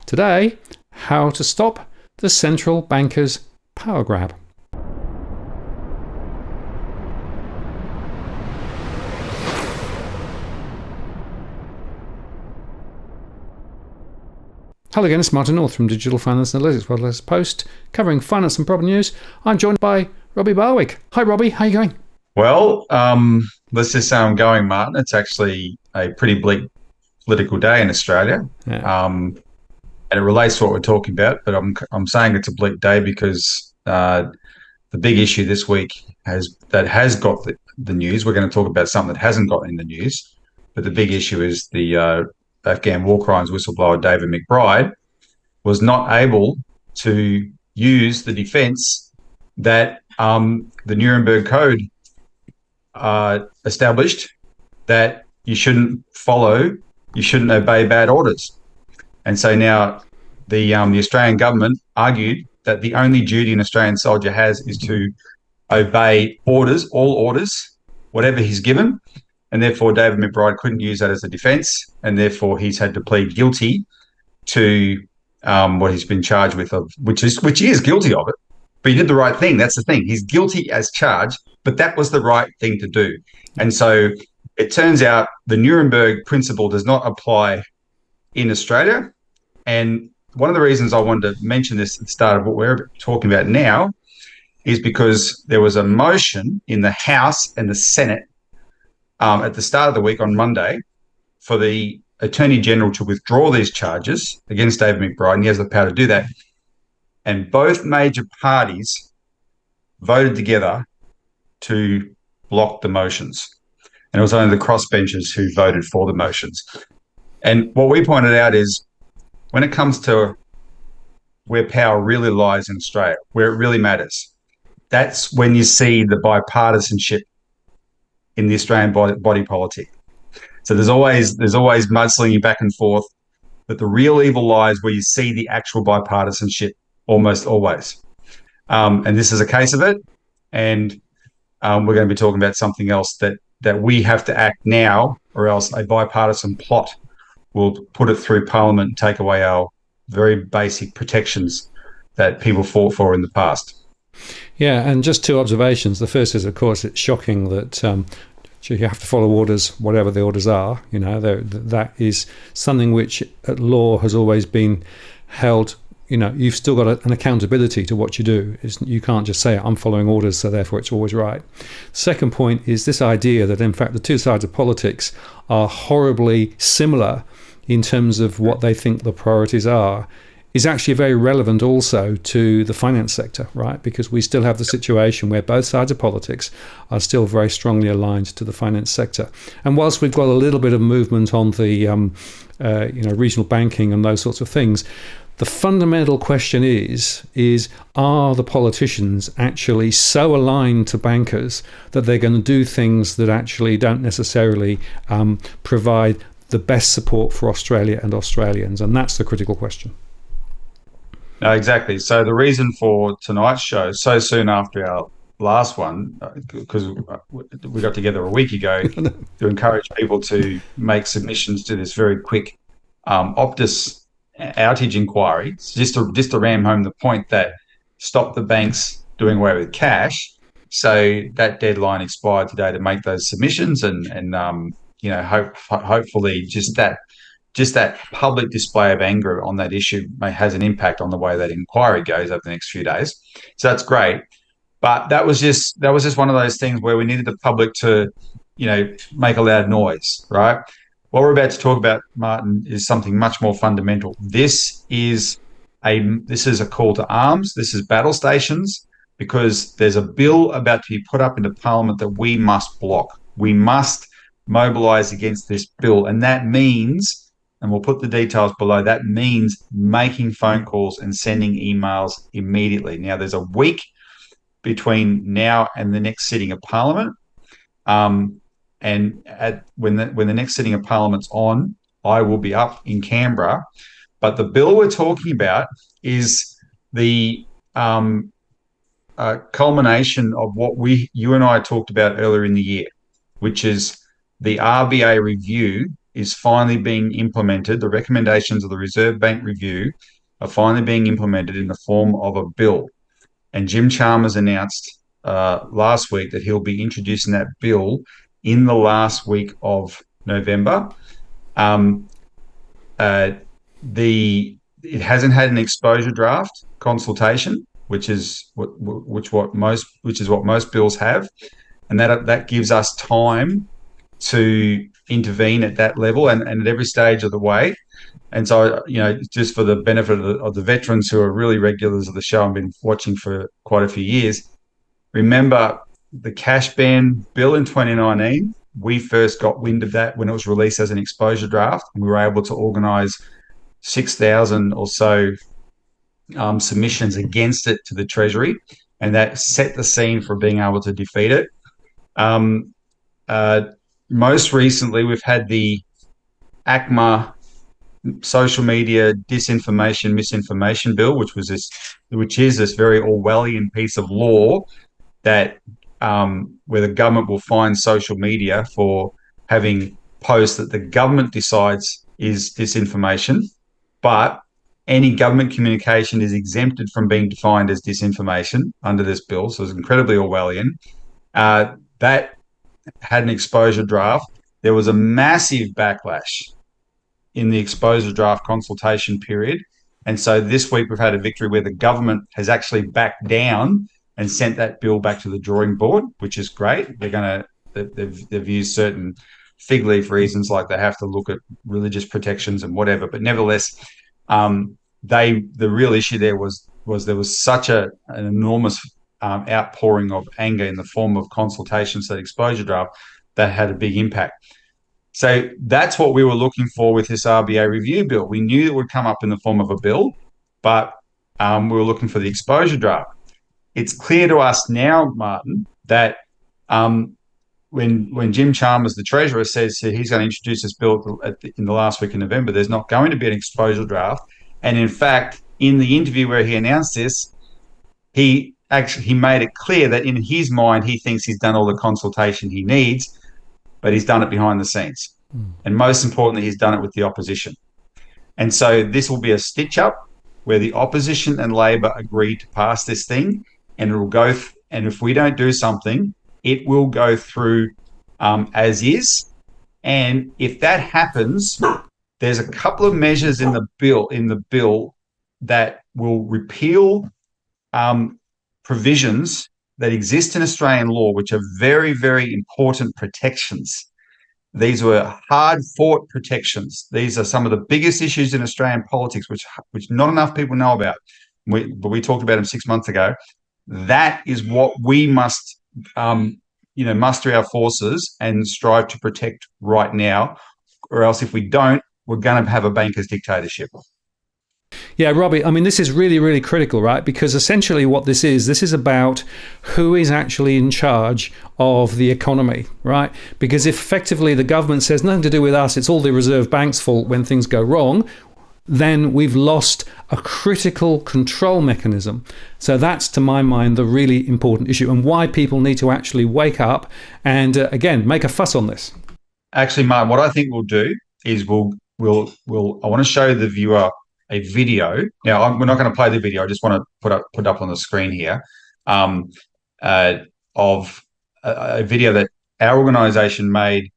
Today, how to stop the central bankers' power grab. Hello again, it's Martin North from Digital Finance Analytics, World's Post, covering finance and property news. I'm joined by Robbie Barwick. Hi Robbie, how are you going? Well, let's just say I'm going, Martin. It's actually a pretty bleak political day in Australia, and it relates to what we're talking about. But I'm saying it's a bleak day because the big issue this week has got the news. We're going to talk about something that hasn't got in the news, but the big issue is the Afghan war crimes whistleblower David McBride was not able to use the defence that the Nuremberg Code established, that you shouldn't obey bad orders. And so now the Australian government argued that the only duty an Australian soldier has is to obey orders, all orders, whatever he's given. And therefore, David McBride couldn't use that as a defence, and therefore he's had to plead guilty to what he's been charged with, which he is guilty of it. But he did the right thing. That's the thing. He's guilty as charged, but that was the right thing to do. And so it turns out the Nuremberg principle does not apply in Australia. And one of the reasons I wanted to mention this at the start of what we're talking about now is because there was a motion in the House and the Senate at the start of the week on Monday for the Attorney General to withdraw these charges against David McBride, and he has the power to do that. And both major parties voted together to block the motions. And it was only the crossbenchers who voted for the motions. And what we pointed out is when it comes to where power really lies in Australia, where it really matters, that's when you see the bipartisanship in the Australian body politic. So there's always mudslinging back and forth, but the real evil lies where you see the actual bipartisanship almost always. And this is a case of it. And we're going to be talking about something else that we have to act now, or else a bipartisan plot will put it through Parliament and take away our very basic protections that people fought for in the past. Yeah, and just two observations. The first is, of course, it's shocking that you have to follow orders, whatever the orders are. You know, that is something which at law has always been held. You know, you've still got an accountability to what you do. You can't just say, I'm following orders, so therefore it's always right. Second point is this idea that, in fact, the two sides of politics are horribly similar in terms of what they think the priorities are, is actually very relevant also to the finance sector, right? Because we still have the situation where both sides of politics are still very strongly aligned to the finance sector. And whilst we've got a little bit of movement on the regional banking and those sorts of things, the fundamental question is are the politicians actually so aligned to bankers that they're going to do things that actually don't necessarily provide the best support for Australia and Australians? And that's the critical question. No, exactly. So the reason for tonight's show, so soon after our last one, because we got together a week ago to encourage people to make submissions to this very quick Optus outage inquiry, just to ram home the point that stop the banks doing away with cash. So that deadline expired today to make those submissions, and hopefully just that public display of anger on that issue has an impact on the way that inquiry goes over the next few days. So that's great. But that was just one of those things where we needed the public to, make a loud noise, right? What we're about to talk about, Martin, is something much more fundamental. This is a call to arms. This is battle stations, because there's a bill about to be put up into Parliament that we must block. We must mobilise against this bill. And that means, and we'll put the details below, that means making phone calls and sending emails immediately. Now, there's a week between now and the next sitting of Parliament. And when the next sitting of Parliament's on, I will be up in Canberra. But the bill we're talking about is the culmination of what you and I talked about earlier in the year, which is the RBA review is finally being implemented. The recommendations of the Reserve Bank Review are finally being implemented in the form of a bill. And Jim Chalmers announced last week that he'll be introducing that bill in the last week of November. It hasn't had an exposure draft consultation, which is what most bills have, and that gives us time to intervene at that level and at every stage of the way. And so, just for the benefit of the veterans who are really regulars of the show and been watching for quite a few years, remember the cash ban bill in 2019. We first got wind of that when it was released as an exposure draft, and we were able to organise 6,000 or so submissions against it to the Treasury, and that set the scene for being able to defeat it. Most recently, we've had the ACMA social media disinformation, misinformation bill, which is this very Orwellian piece of law that where the government will fine social media for having posts that the government decides is disinformation, but any government communication is exempted from being defined as disinformation under this bill. So it's incredibly Orwellian. That had an exposure draft. There was a massive backlash in the exposure draft consultation period. And so this week we've had a victory where the government has actually backed down and sent that bill back to the drawing board, which is great. They've used certain fig leaf reasons, like they have to look at religious protections and whatever. But nevertheless, the real issue there was there was such an enormous outpouring of anger in the form of consultations, that exposure draft, that had a big impact. So that's what we were looking for with this RBA review bill. We knew it would come up in the form of a bill, but we were looking for the exposure draft. It's clear to us now, Martin, that when Jim Chalmers, the Treasurer, says he's going to introduce this bill in the last week of November, there's not going to be an exposure draft. And in fact, in the interview where he announced this, he made it clear that in his mind, he thinks he's done all the consultation he needs, but he's done it behind the scenes. And most importantly, he's done it with the opposition. And so this will be a stitch-up where the opposition and Labor agree to pass this thing, and it will go. And if we don't do something, it will go through as is. And if that happens, there's a couple of measures in the bill that will repeal provisions that exist in Australian law, which are very, very important protections. These were hard-fought protections. These are some of the biggest issues in Australian politics, which not enough people know about. But we talked about them 6 months ago. That is what we must, muster our forces and strive to protect right now, or else if we don't, we're going to have a banker's dictatorship. Yeah, Robbie, I mean, this is really, really critical, right? Because essentially what this is about who is actually in charge of the economy, right? Because if effectively the government says nothing to do with us, it's all the Reserve Bank's fault when things go wrong, then we've lost a critical control mechanism. So that's, to my mind, the really important issue, and why people need to actually wake up and, again, make a fuss on this. Actually, Martin, what I think we'll do is I want to show the viewer a video. Now, we're not going to play the video. I just want to put up on the screen here of a video that our organisation made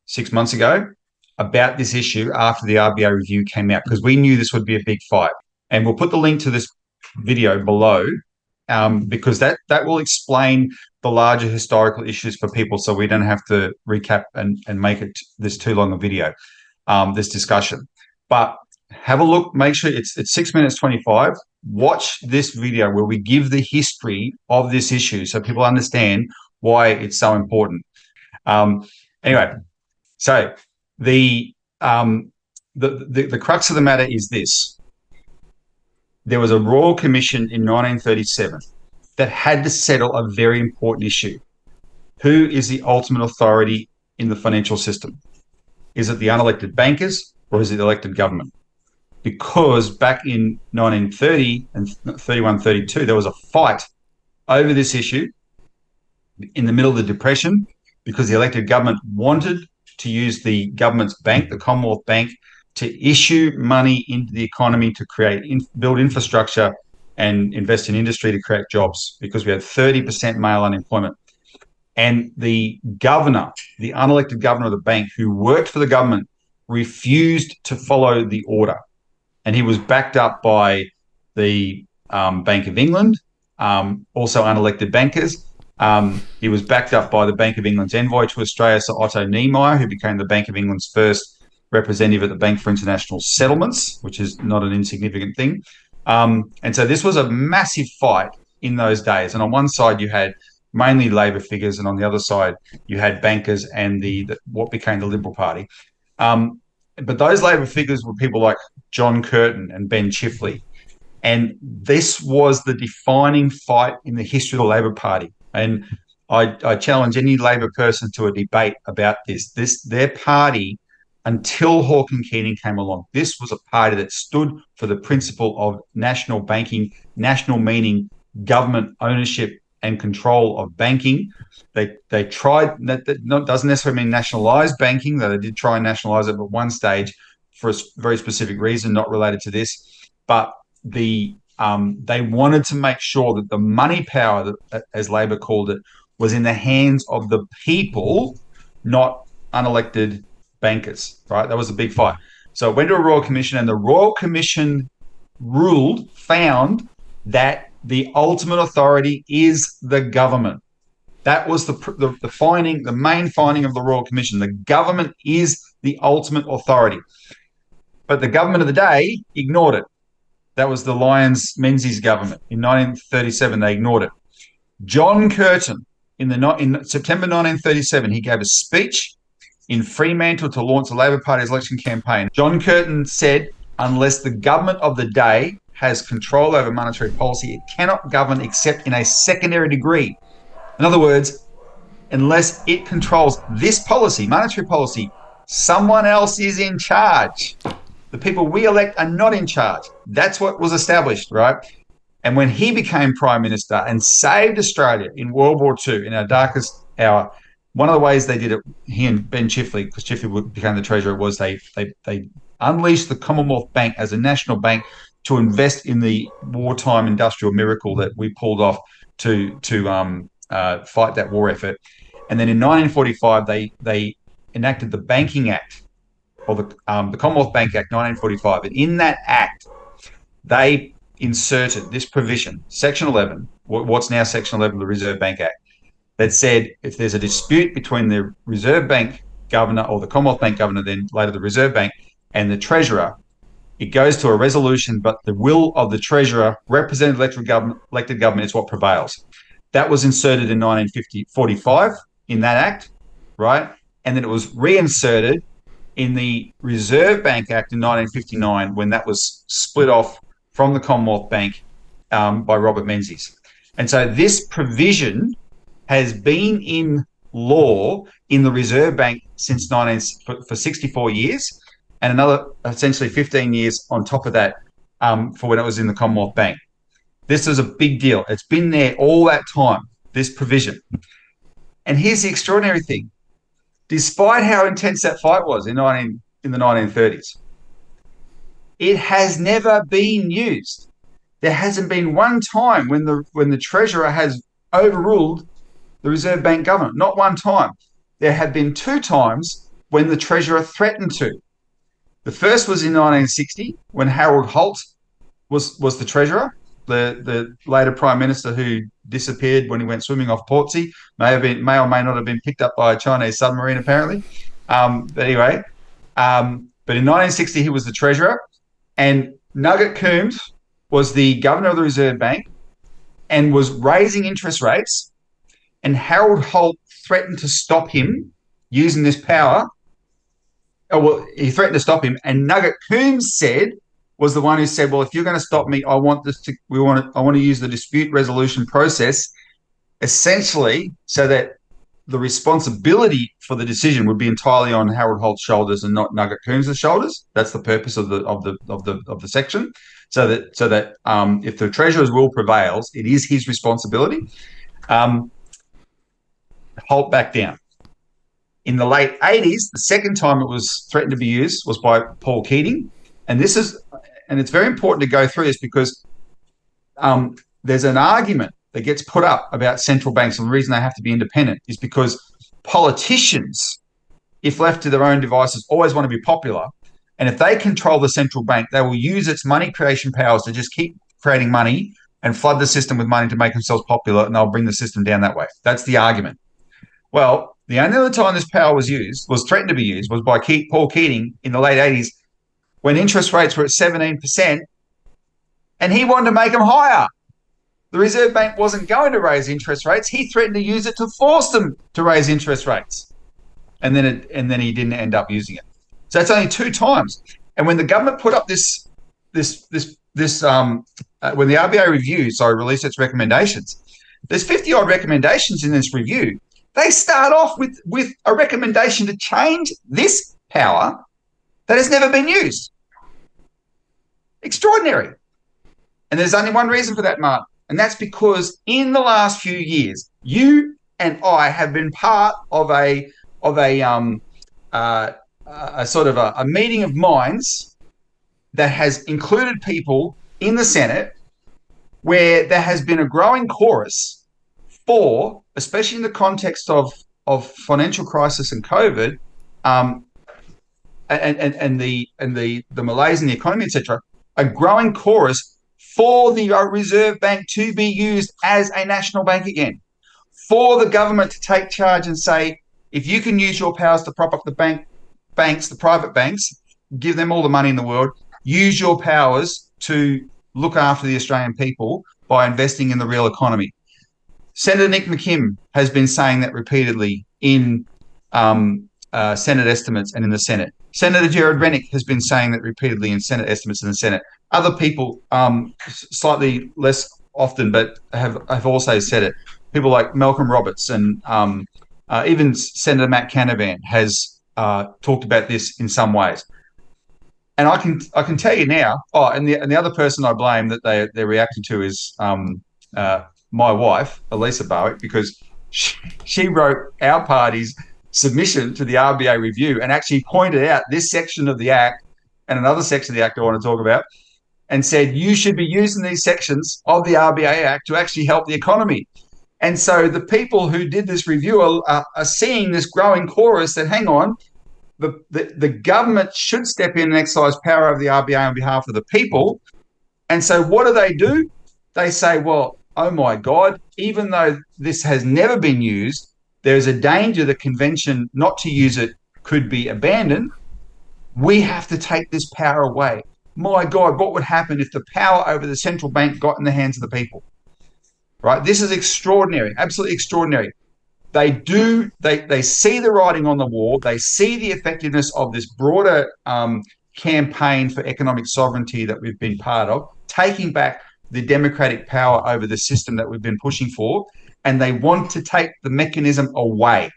6 months ago about this issue after the RBA review came out, because we knew this would be a big fight. And we'll put the link to this video below because that will explain the larger historical issues for people, so we don't have to recap and make it this too long a video, this discussion. But have a look, make sure it's 6 minutes 25. Watch this video where we give the history of this issue so people understand why it's so important. Anyway, so the crux of the matter is this. There was a Royal Commission in 1937 that had to settle a very important issue. Who is the ultimate authority in the financial system? Is it the unelected bankers or is it the elected government? Because back in 1930 and 31, 32, there was a fight over this issue in the middle of the Depression because the elected government wanted to use the government's bank, the Commonwealth Bank, to issue money into the economy to build infrastructure and invest in industry to create jobs, because we had 30% male unemployment. And the governor, the unelected governor of the bank, who worked for the government, refused to follow the order. And he was backed up by the Bank of England, also unelected bankers. He was backed up by the Bank of England's envoy to Australia, Sir Otto Niemeyer, who became the Bank of England's first representative at the Bank for International Settlements, which is not an insignificant thing. And so this was a massive fight in those days. And on one side, you had mainly Labor figures, and on the other side, you had bankers and what became the Liberal Party. But those Labor figures were people like John Curtin and Ben Chifley. And this was the defining fight in the history of the Labor Party. And I challenge any Labor person to a debate about this. Their party, until Hawke and Keating came along, this was a party that stood for the principle of national banking, national meaning government ownership and control of banking. They tried, that doesn't necessarily mean nationalised banking, though they did try and nationalise it at one stage for a very specific reason, not related to this. But they wanted to make sure that the money power, as Labor called it, was in the hands of the people, not unelected bankers, right? That was a big fight. So it went to a Royal Commission, and the Royal Commission found that the ultimate authority is the government. That was the finding, the main finding of the Royal Commission. The government is the ultimate authority. But the government of the day ignored it. That was the Lyons-Menzies government. In 1937, they ignored it. John Curtin, in September 1937, he gave a speech in Fremantle to launch the Labor Party's election campaign. John Curtin said, unless the government of the day has control over monetary policy, it cannot govern except in a secondary degree. In other words, unless it controls this policy, monetary policy, someone else is in charge. The people we elect are not in charge. That's what was established, right? And when he became Prime Minister and saved Australia in World War II, in our darkest hour, one of the ways they did it, he and Ben Chifley, because Chifley became the treasurer, was they unleashed the Commonwealth Bank as a national bank to invest in the wartime industrial miracle that we pulled off to fight that war effort. And then in 1945, they enacted the Banking Act, or the Commonwealth Bank Act, 1945. And in that act, they inserted this provision, Section 11, what's now Section 11 of the Reserve Bank Act, that said if there's a dispute between the Reserve Bank governor, or the Commonwealth Bank governor, then later the Reserve Bank, and the treasurer, it goes to a resolution, but the will of the treasurer, representative elected government, is what prevails. That was inserted in 1945 in that act, right? And then it was reinserted in the Reserve Bank Act in 1959 when that was split off from the Commonwealth Bank by Robert Menzies. And so this provision has been in law in the Reserve Bank for 64 years, and another essentially 15 years on top of that for when it was in the Commonwealth Bank. This is a big deal. It's been there all that time, this provision. And here's the extraordinary thing. Despite how intense that fight was in the 1930s, it has never been used. There hasn't been one time when the treasurer has overruled the Reserve Bank governor. Not one time. There have been two times when the treasurer threatened to. The first was in 1960 when Harold Holt was the treasurer, the later Prime Minister who disappeared when he went swimming off Portsea. May or may not have been picked up by a Chinese submarine, apparently. But anyway, but in 1960 he was the treasurer, and Nugget Coombs was the governor of the Reserve Bank and was raising interest rates, and Harold Holt threatened to stop him using this power. Oh, well, he threatened to stop him, and Nugget Coombs was the one who said, well, if you're going to stop me, I want to use the dispute resolution process, essentially so that the responsibility for the decision would be entirely on Harold Holt's shoulders and not Nugget Coombs' shoulders. That's the purpose of the section. So that if the treasurer's will prevails, it is his responsibility. Holt backed down. In the late 80s, the second time it was threatened to be used was by Paul Keating. And it's very important to go through this because there's an argument that gets put up about central banks, and the reason they have to be independent is because politicians, if left to their own devices, always want to be popular. And if they control the central bank, they will use its money creation powers to just keep creating money and flood the system with money to make themselves popular, and they'll bring the system down that way. That's the argument. Well, the only other time this power was threatened to be used, was by Paul Keating in the late 80s when interest rates were at 17%, and he wanted to make them higher. The Reserve Bank wasn't going to raise interest rates. He threatened to use it to force them to raise interest rates. And then he didn't end up using it. So that's only 2 times. And when the government put up when the RBA review, released its recommendations, there's 50 odd recommendations in this review. They start off with a recommendation to change this power that has never been used. Extraordinary. And there's only one reason for that, Martin, and that's because in the last few years, you and I have been part of a sort of a meeting of minds that has included people in the Senate where there has been a growing chorus for, especially in the context of financial crisis and COVID, and the malaise in the economy, etc., a growing chorus for the Reserve Bank to be used as a national bank again, for the government to take charge and say, if you can use your powers to prop up the banks, the private banks, give them all the money in the world, use your powers to look after the Australian people by investing in the real economy. Senator Nick McKim has been saying that repeatedly in Senate estimates and in the Senate. Senator Gerard Rennick has been saying that repeatedly in Senate estimates in the Senate. Other people, slightly less often, but have also said it. People like Malcolm Roberts and even Senator Matt Canavan has talked about this in some ways. And I can tell you now. Oh, and the other person I blame that they're reacting to is my wife, Elisa Barwick, because she wrote our party's submission to the RBA review and actually pointed out this section of the Act and another section of the Act I want to talk about, and said you should be using these sections of the RBA Act to actually help the economy. And so the people who did this review are seeing this growing chorus that, hang on, the government should step in and exercise power of the RBA on behalf of the people. And so what do? They say, well, oh my God, even though this has never been used, there's a danger the convention not to use it could be abandoned. We have to take this power away. My God, what would happen if the power over the central bank got in the hands of the people? Right? This is extraordinary, absolutely extraordinary. They see the writing on the wall. They see the effectiveness of this broader campaign for economic sovereignty that we've been part of, taking back the democratic power over the system that we've been pushing for, and they want to take the mechanism away.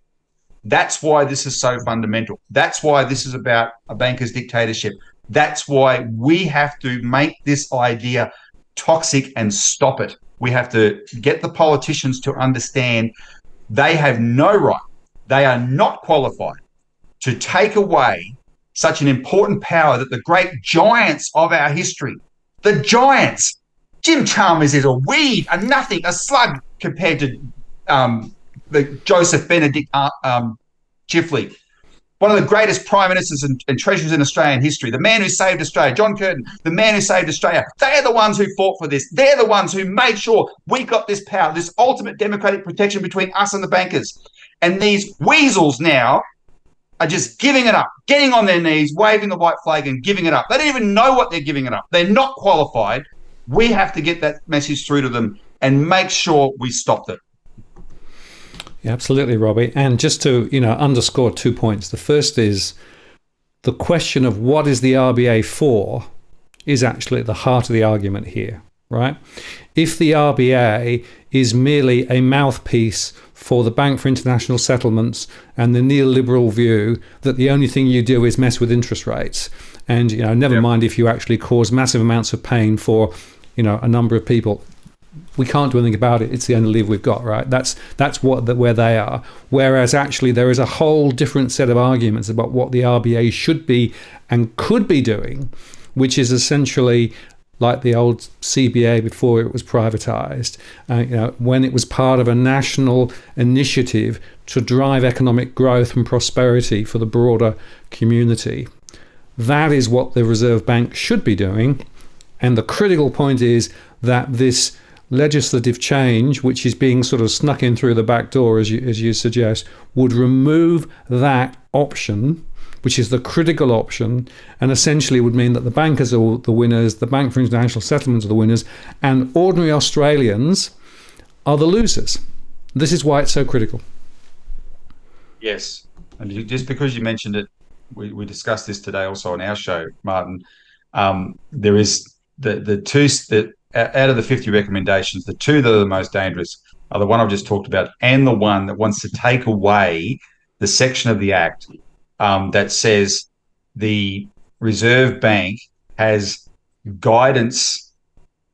That's why this is so fundamental. That's why this is about a banker's dictatorship. That's why we have to make this idea toxic and stop it. We have to get the politicians to understand they have no right, they are not qualified to take away such an important power that the great giants of our history, the giants, Jim Chalmers is a weed, a nothing, a slug compared to the Joseph Benedict Chifley, one of the greatest prime ministers and treasurers in Australian history, the man who saved Australia, John Curtin, the man who saved Australia. They are the ones who fought for this. They're the ones who made sure we got this power, this ultimate democratic protection between us and the bankers. And these weasels now are just giving it up, getting on their knees, waving the white flag and giving it up. They don't even know what they're giving it up. They're not qualified. We have to get that message through to them and make sure we stop it. Yeah, absolutely, Robbie. And just to, underscore 2 points. The first is the question of what is the RBA for is actually at the heart of the argument here, right? If the RBA is merely a mouthpiece for the Bank for International Settlements and the neoliberal view that the only thing you do is mess with interest rates, and never mind if you actually cause massive amounts of pain for a number of people, we can't do anything about it. It's the only lever we've got, right? That's where they are. Whereas actually there is a whole different set of arguments about what the RBA should be and could be doing, which is essentially like the old CBA before it was privatized, when it was part of a national initiative to drive economic growth and prosperity for the broader community. That is what the Reserve Bank should be doing. And the critical point is that this legislative change, which is being sort of snuck in through the back door, as you suggest, would remove that option, which is the critical option, and essentially would mean that the bankers are the winners, the Bank for International Settlements are the winners, and ordinary Australians are the losers. This is why it's so critical. Yes. And just because you mentioned it, we discussed this today also on our show, Martin. There is the two that out of the 50 recommendations, the two that are the most dangerous are the one I've just talked about and the one that wants to take away the section of the Act that says the Reserve Bank has guidance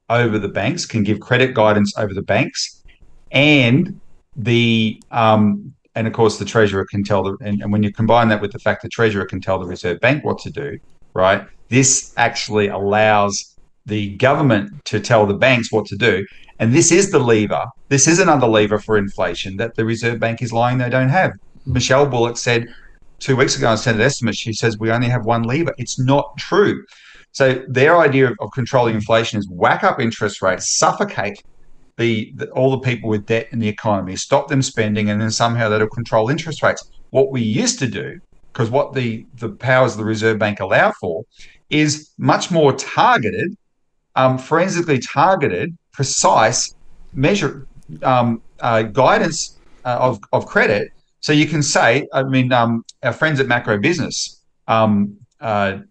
over the banks, can give credit guidance over the banks, and and of course the Treasurer can tell and when you combine that with the fact the Treasurer can tell the Reserve Bank what to do, right? This actually allows the government to tell the banks what to do. And this is the lever. This is another lever for inflation that the Reserve Bank is lying they don't have. Michelle Bullock said 2 weeks ago on Senate estimates, she says we only have one lever. It's not true. So their idea of controlling inflation is whack up interest rates, suffocate all the people with debt in the economy, stop them spending, and then somehow that'll control interest rates. What we used to do, because what the powers of the Reserve Bank allow for, is much more targeted, forensically targeted, precise measure guidance of credit. So you can say, our friends at Macro Business, what's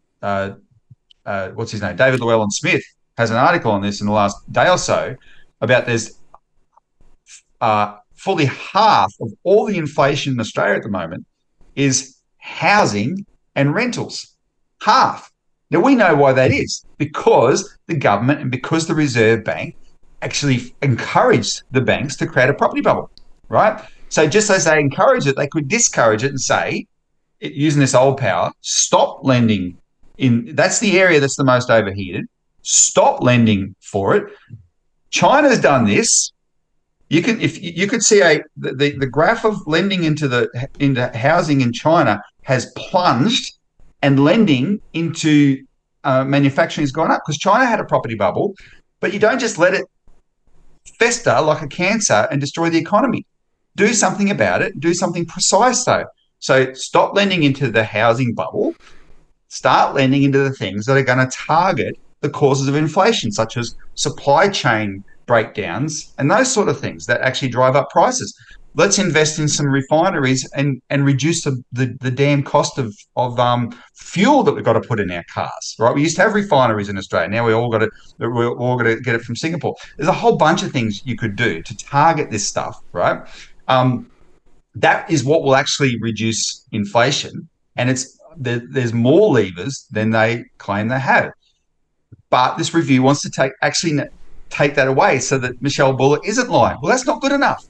his name, David Llewellyn-Smith, has an article on this in the last day or so about there's fully half of all the inflation in Australia at the moment is housing and rentals. Half. Now, we know why that is, because the government and because the Reserve Bank actually encouraged the banks to create a property bubble, right? So just as they encourage it, they could discourage it and say, using this old power, stop lending in. That's the area that's the most overheated. Stop lending for it. China's done this. You could see the graph of lending into housing in China has plunged, and lending into manufacturing has gone up because China had a property bubble, but you don't just let it fester like a cancer and destroy the economy. Do something about it. Do something precise, though. So stop lending into the housing bubble. Start lending into the things that are going to target the causes of inflation, such as supply chain breakdowns and those sort of things that actually drive up prices. Let's invest in some refineries and reduce the damn cost of fuel that we've got to put in our cars. Right? We used to have refineries in Australia. Now we're all got to get it from Singapore. There's a whole bunch of things you could do to target this stuff. Right? That is what will actually reduce inflation, and there's more levers than they claim they have. But this review wants to take that away so that Michelle Bullock isn't lying. Well, that's not good enough.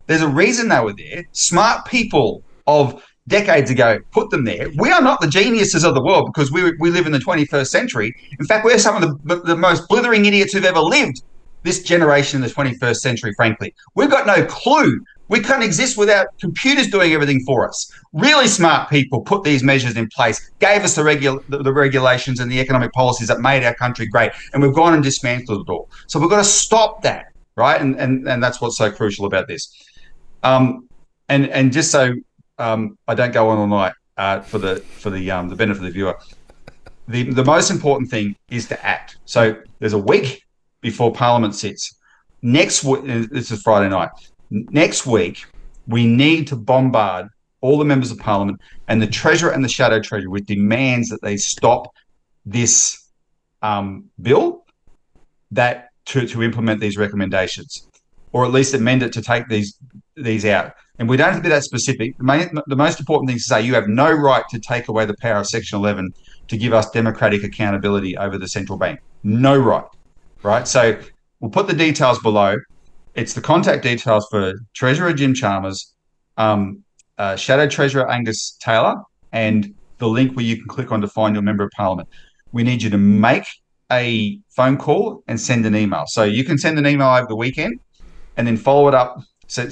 There's a reason they were there. Smart people of decades ago put them there. We are not the geniuses of the world because we live in the 21st century. In fact, we're some of the most blithering idiots who've ever lived, this generation in the 21st century, frankly. We've got no clue. We can't exist without computers doing everything for us. Really smart people put these measures in place, gave us the regulations and the economic policies that made our country great, and we've gone and dismantled it all. So we've got to stop that, right? And that's what's so crucial about this. And just so I don't go on all night for the benefit of the viewer, the most important thing is to act. So there's a week before Parliament sits. Next week, this is Friday night. Next week, we need to bombard all the members of Parliament and the Treasurer and the Shadow Treasurer with demands that they stop this bill to implement these recommendations, or at least amend it to take these out. And we don't have to be that specific. The most important thing is to say you have no right to take away the power of Section 11 to give us democratic accountability over the central bank. No right, right? So we'll put the details below. It's the contact details for Treasurer Jim Chalmers, Shadow Treasurer Angus Taylor, and the link where you can click on to find your Member of Parliament. We need you to make a phone call and send an email. So you can send an email over the weekend and then follow it up. So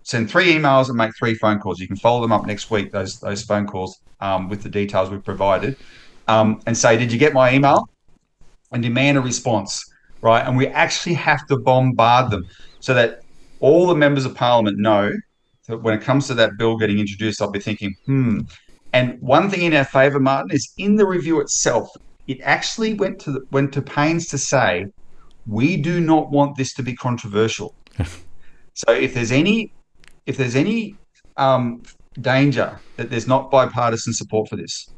send 3 emails and make 3 phone calls. You can follow them up next week, those phone calls, with the details we've provided, and say, did you get my email? And demand a response, right? And we actually have to bombard them so that all the members of Parliament know that when it comes to that bill getting introduced, I'll be thinking, And one thing in our favour, Martin, is in the review itself, it actually went to pains to say, we do not want this to be controversial. So if there's any danger that there's not bipartisan support for this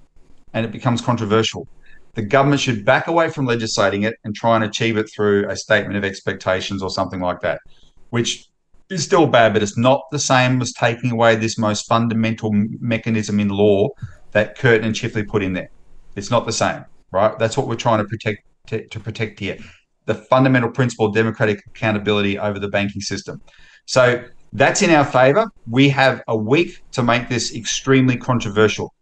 and it becomes controversial, the government should back away from legislating it and try and achieve it through a statement of expectations or something like that, which is still bad, but it's not the same as taking away this most fundamental mechanism in law that Curtin and Chifley put in there. It's not the same, right? That's what we're trying to protect here. The fundamental principle of democratic accountability over the banking system. So that's in our favour. We have a week to make this extremely controversial.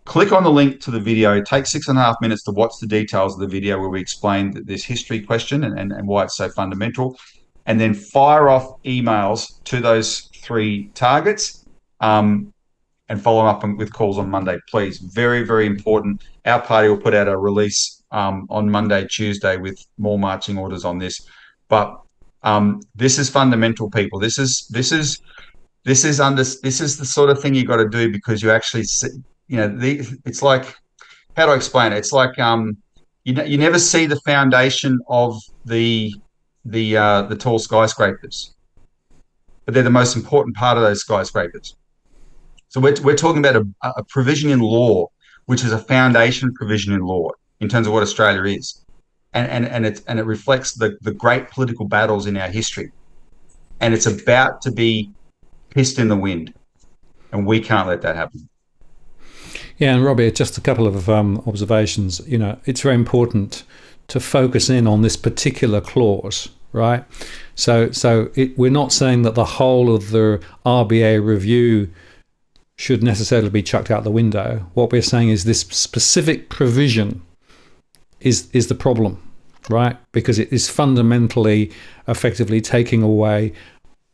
Click on the link to the video. It takes 6.5 minutes to watch the details of the video where we explain this history question and why it's so fundamental. And then fire off emails to those 3 targets and follow up with calls on Monday, please. Very, very important. Our party will put out a release on Monday, Tuesday with more marching orders on this. But this is fundamental, people. This is the sort of thing you got to do because you actually see, it's like, how do I explain it? It's like you never see the foundation of the tall skyscrapers, but they're the most important part of those skyscrapers. So we're talking about a provision in law, which is a foundation provision in law in terms of what Australia is, and it reflects the great political battles in our history, and it's about to be pissed in the wind, and we can't let that happen. Yeah, and Robbie, just a couple of observations. It's very important to focus in on this particular clause, right? So we're not saying that the whole of the RBA review should necessarily be chucked out the window. What we're saying is this specific provision is the problem, right? Because it is fundamentally, effectively taking away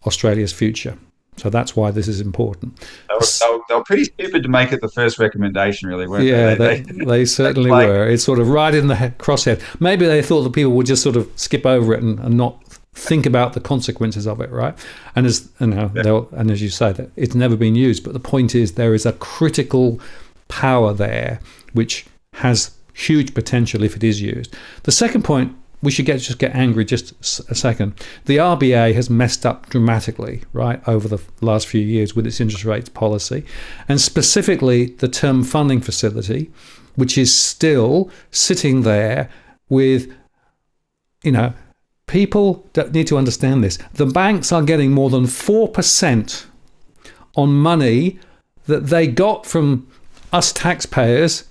Australia's future. So that's why this is important. They were pretty stupid to make it the first recommendation, really, weren't they? Yeah, they certainly were. It's sort of right in the crosshair. Maybe they thought that people would just sort of skip over it and not think about the consequences of it, right? And as you say, that it's never been used. But the point is, there is a critical power there which has huge potential if it is used. The second point, we should just get angry just a second. The RBA has messed up dramatically, right, over the last few years with its interest rates policy, and specifically the term funding facility, which is still sitting there with, people that need to understand this. The banks are getting more than 4% on money that they got from us taxpayers,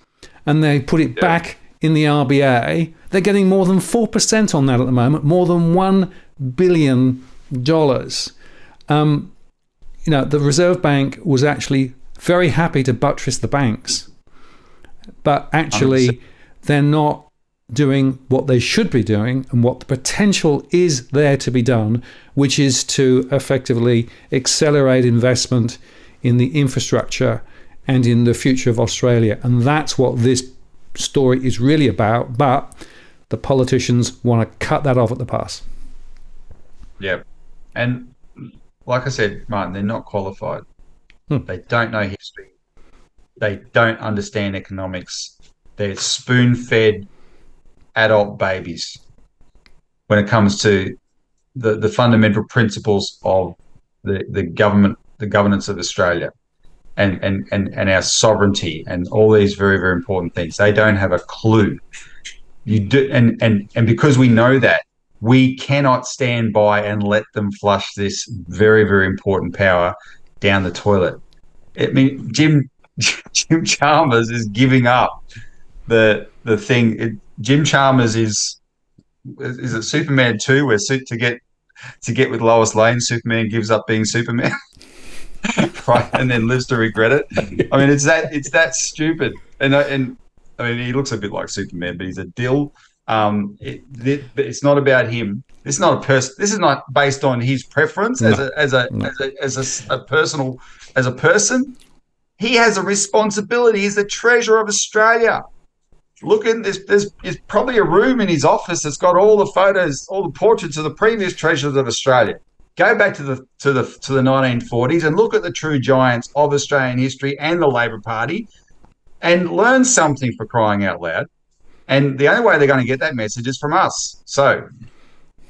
and they put it back in the RBA. They're getting more than 4% on that at the moment, more than $1 billion. The Reserve Bank was actually very happy to buttress the banks, but actually they're not doing what they should be doing and what the potential is there to be done, which is to effectively accelerate investment in the infrastructure and in the future of Australia. And that's what this story is really about, but the politicians want to cut that off at the pass. Yeah. And like I said, Martin, they're not qualified. They don't know history. They don't understand economics. They're spoon-fed adult babies when it comes to the fundamental principles of the governance of Australia and our sovereignty and all these very, very important things. They don't have a clue. You do, and because we know that, we cannot stand by and let them flush this very, very important power down the toilet. I mean, Jim Chalmers is giving up the thing. Jim Chalmers is is it Superman 2, where to get with Lois Lane, Superman gives up being Superman, right, and then lives to regret it. I mean, it's that stupid. And I mean, he looks a bit like Superman, but he's a dill. But it's not about him. This is not a person. This is not based on his preference as a personal, as a person. He has a responsibility. He's the treasurer of Australia. Look at this. There's probably a room in his office that's got all the photos, all the portraits of the previous treasurers of Australia. Go back to the 1940s and look at the true giants of Australian history and the Labor Party, and learn something, for crying out loud. And the only way they're going to get that message is from us. So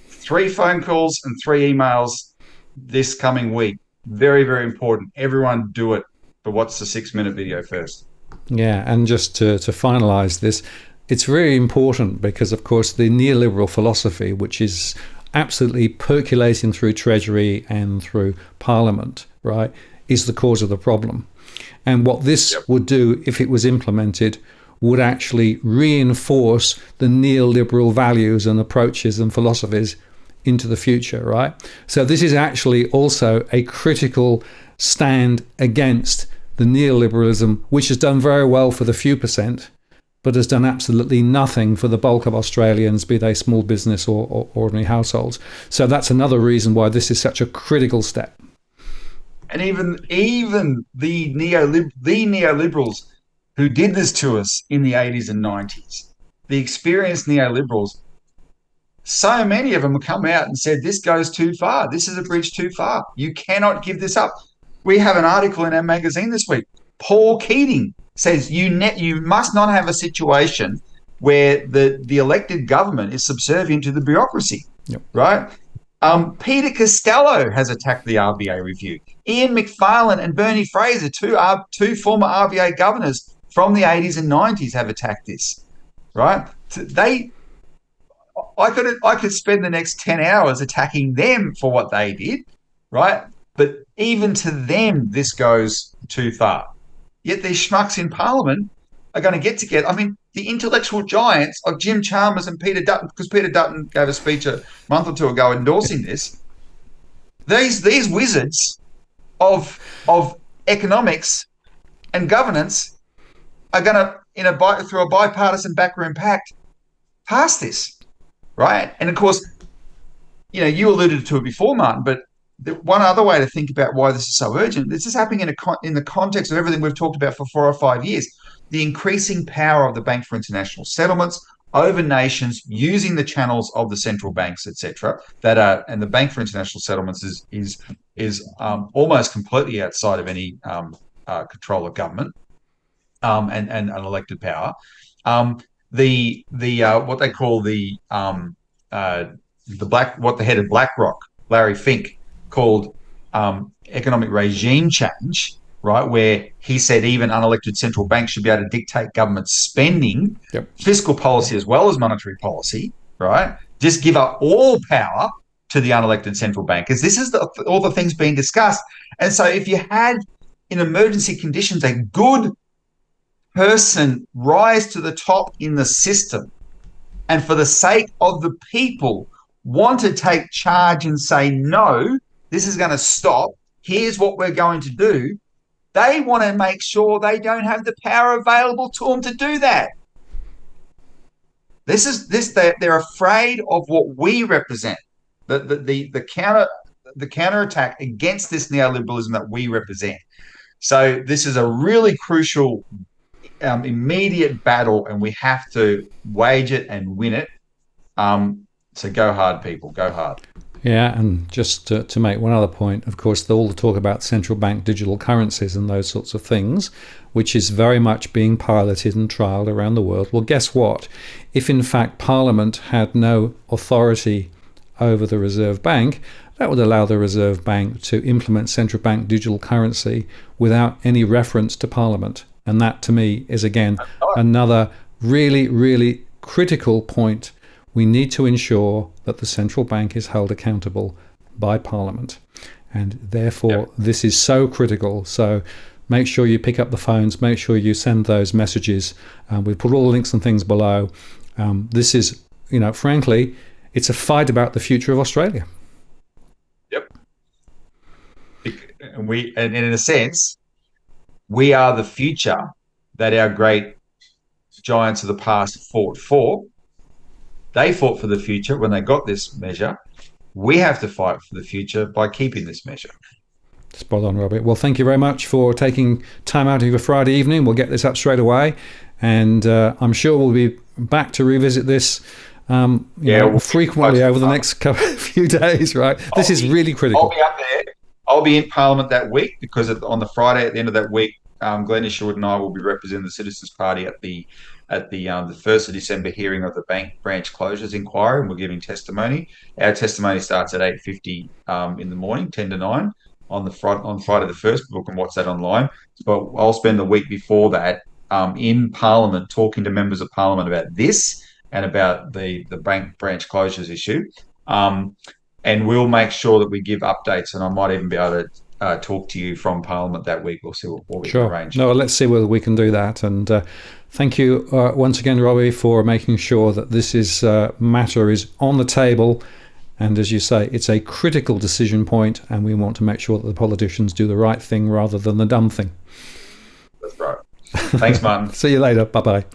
3 phone calls and 3 emails this coming week. Very, very important. Everyone do it. But watch the 6-minute video first. Yeah, and just to finalise this, it's very important because, of course, the neoliberal philosophy, which is absolutely percolating through Treasury and through Parliament, right, is the cause of the problem. And what this would do, if it was implemented, would actually reinforce the neoliberal values and approaches and philosophies into the future, right? So this is actually also a critical stand against the neoliberalism, which has done very well for the few percent, but has done absolutely nothing for the bulk of Australians, be they small business or ordinary households. So that's another reason why this is such a critical step. And even the neoliberals who did this to us in the 80s and 90s, the experienced neoliberals, so many of them have come out and said, this goes too far. This is a bridge too far. You cannot give this up. We have an article in our magazine this week. Paul Keating says you must not have a situation where the elected government is subservient to the bureaucracy, right? Peter Costello has attacked the RBA review. Ian Macfarlane and Bernie Fraser, two former RBA governors from the 80s and 90s, have attacked this, right? I could spend the next 10 hours attacking them for what they did, right? But even to them, this goes too far. Yet these schmucks in Parliament are going to get together. I mean, the intellectual giants of Jim Chalmers and Peter Dutton, because Peter Dutton gave a speech a month or two ago endorsing this. These wizards of economics and governance are going to, through a bipartisan backroom pact, pass this, right? And of course, you alluded to it before, Martin, but one other way to think about why this is so urgent, this is happening in the context of everything we've talked about for 4 or 5 years, the increasing power of the Bank for International Settlements over nations using the channels of the central banks, etc. And the Bank for International Settlements is almost completely outside of any control of government and an elected power. What they call the head of BlackRock, Larry Fink, called economic regime change, right, where he said even unelected central banks should be able to dictate government spending, fiscal policy as well as monetary policy, right? Just give up all power to the unelected central bankers. This is all the things being discussed. And so if you had, in emergency conditions, a good person rise to the top in the system and for the sake of the people want to take charge and say, no, this is going to stop, here's what we're going to do, they want to make sure they don't have the power available to them to do that. They're afraid of what we represent, the counterattack against this neoliberalism that we represent. So this is a really crucial immediate battle, and we have to wage it and win it. So go hard, people, go hard. Yeah, and just to make one other point, of course, all the talk about central bank digital currencies and those sorts of things, which is very much being piloted and trialled around the world. Well, guess what? If in fact Parliament had no authority over the Reserve Bank, that would allow the Reserve Bank to implement central bank digital currency without any reference to Parliament. And that, to me, is, again, another really, really critical point. We need to ensure that the central bank is held accountable by Parliament. And therefore, this is so critical. So make sure you pick up the phones, make sure you send those messages. We've put all the links and things below. This is frankly, it's a fight about the future of Australia. Yep. And in a sense, we are the future that our great giants of the past fought for. They fought for the future when they got this measure. We have to fight for the future by keeping this measure. Spot on, Robbie. Well, thank you very much for taking time out of your Friday evening. We'll get this up straight away, and I'm sure we'll be back to revisit this frequently over the next few days, right? This is really critical. I'll be up there. I'll be in Parliament that week because on the Friday at the end of that week, Glenn Isherwood and I will be representing the Citizens Party at the 1st of December hearing of the bank branch closures inquiry, and we're giving testimony. Our testimony starts at 8:50 in the morning, 10 to 9 on Friday the 1st. People can watch that online. But I'll spend the week before that in Parliament talking to members of Parliament about this and about the bank branch closures issue. And we'll make sure that we give updates, and I might even be able to talk to you from Parliament that week. We'll see what we can arrange. No, let's see whether we can do that. And thank you once again, Robbie, for making sure that this matter is on the table. And as you say, it's a critical decision point, and we want to make sure that the politicians do the right thing rather than the dumb thing. That's right. Thanks, Martin. See you later. Bye-bye.